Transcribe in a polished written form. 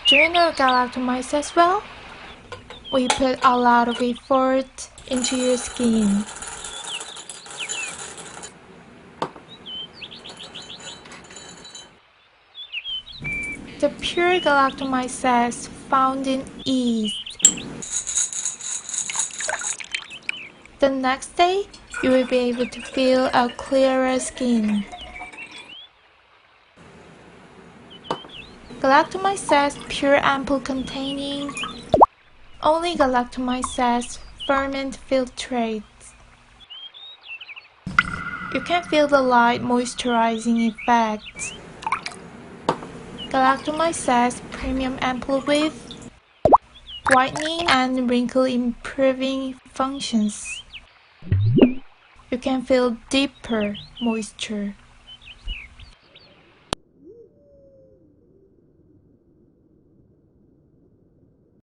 Do you know Galactomyces as well? We put a lot of effort into your skin. The pure Galactomyces found in yeast. The next day, you will be able to feel a clearer skin. Galactomyces pure ampoule containing only Galactomyces ferment filtrates. You can feel the light moisturizing effect. Galactomyces premium ampoule with whitening and wrinkle-improving functions. You can feel deeper moisture.